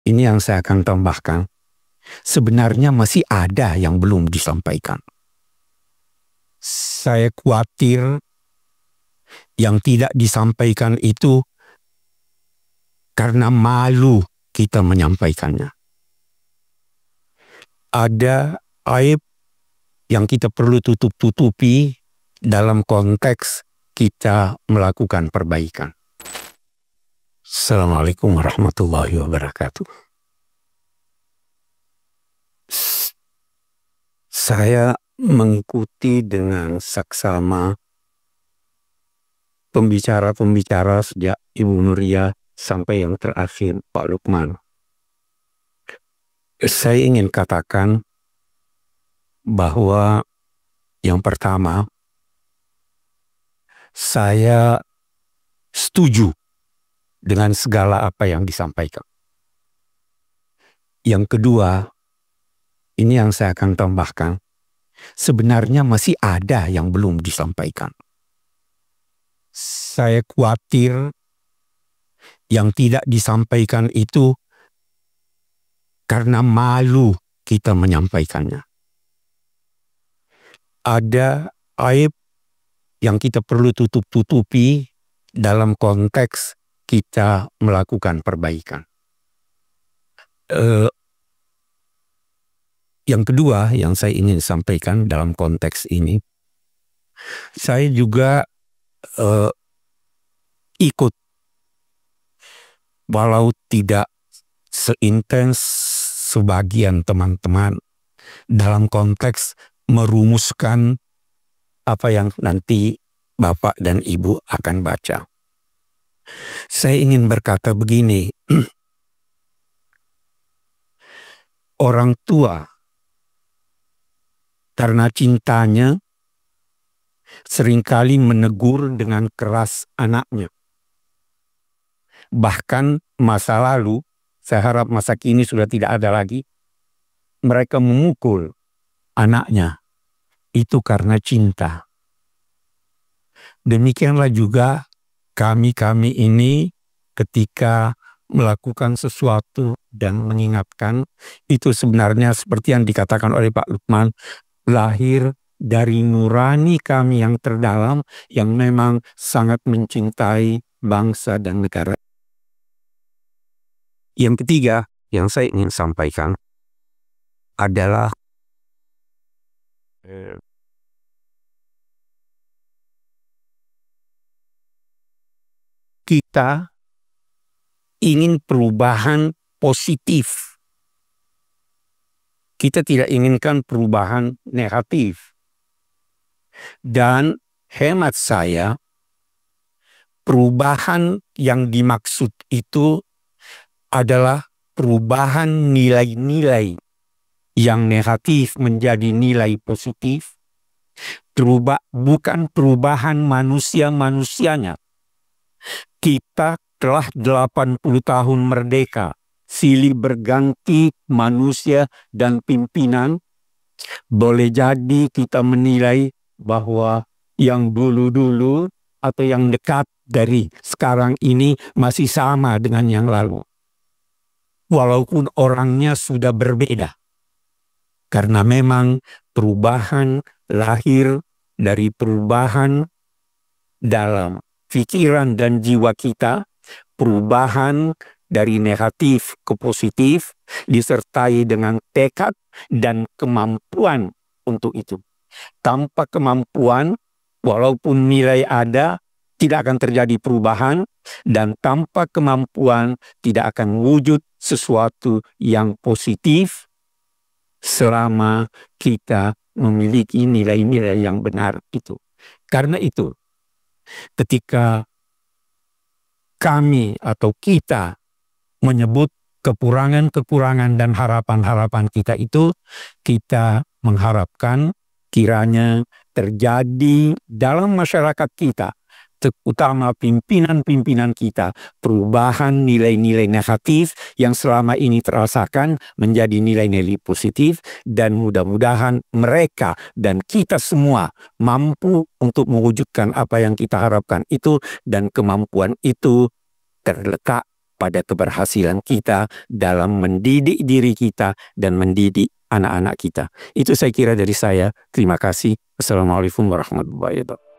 Ini yang saya akan tambahkan. Sebenarnya masih ada yang belum disampaikan. Saya khawatir yang tidak disampaikan itu karena malu kita menyampaikannya. Ada aib yang kita perlu tutup-tutupi dalam konteks kita melakukan perbaikan. Assalamualaikum warahmatullahi wabarakatuh. Saya mengikuti dengan saksama pembicara-pembicara sejak Ibu Nuria sampai yang terakhir Pak Lukman. Saya ingin katakan bahwa yang pertama, saya setuju dengan segala apa yang disampaikan. Yang kedua, ini yang saya akan tambahkan, sebenarnya masih ada yang belum disampaikan. Saya khawatir yang tidak disampaikan itu karena malu kita menyampaikannya. Ada aib yang kita perlu tutup-tutupi dalam konteks kita melakukan perbaikan. Yang kedua yang saya ingin sampaikan dalam konteks ini, saya juga ikut, walau tidak seintens sebagian teman-teman, dalam konteks merumuskan apa yang nanti Bapak dan Ibu akan baca. Saya ingin berkata begini, orang tua karena cintanya seringkali menegur dengan keras anaknya. Bahkan masa lalu, saya harap masa kini sudah tidak ada lagi, mereka memukul anaknya. Itu karena cinta. Demikianlah juga kami ini ketika melakukan sesuatu dan mengingatkan, itu sebenarnya seperti yang dikatakan oleh Pak Lukman, lahir dari nurani kami yang terdalam yang memang sangat mencintai bangsa dan negara. Yang ketiga yang saya ingin sampaikan adalah kita ingin perubahan positif. Kita tidak inginkan perubahan negatif. Dan hemat saya, perubahan yang dimaksud itu adalah perubahan nilai-nilai yang negatif menjadi nilai positif, bukan perubahan manusia-manusianya. Kita telah 80 tahun merdeka, silih berganti manusia dan pimpinan. Boleh jadi kita menilai bahwa yang dulu-dulu atau yang dekat dari sekarang ini masih sama dengan yang lalu. Walaupun orangnya sudah berbeda. Karena memang perubahan lahir dari perubahan dalam pikiran dan jiwa kita, perubahan dari negatif ke positif, disertai dengan tekad dan kemampuan untuk itu. Tanpa kemampuan, walaupun nilai ada, tidak akan terjadi perubahan, dan tanpa kemampuan tidak akan wujud sesuatu yang positif selama kita memiliki nilai-nilai yang benar itu. Karena itu, ketika kami atau kita menyebut kekurangan-kekurangan dan harapan-harapan kita itu, kita mengharapkan kiranya terjadi dalam masyarakat kita, terutama pimpinan-pimpinan kita, perubahan nilai-nilai negatif yang selama ini terasakan menjadi nilai-nilai positif, dan mudah-mudahan mereka dan kita semua mampu untuk mewujudkan apa yang kita harapkan itu, dan kemampuan itu terletak pada keberhasilan kita dalam mendidik diri kita dan mendidik anak-anak kita. Itu saya kira dari saya. Terima kasih. Wassalamualaikum warahmatullahi wabarakatuh.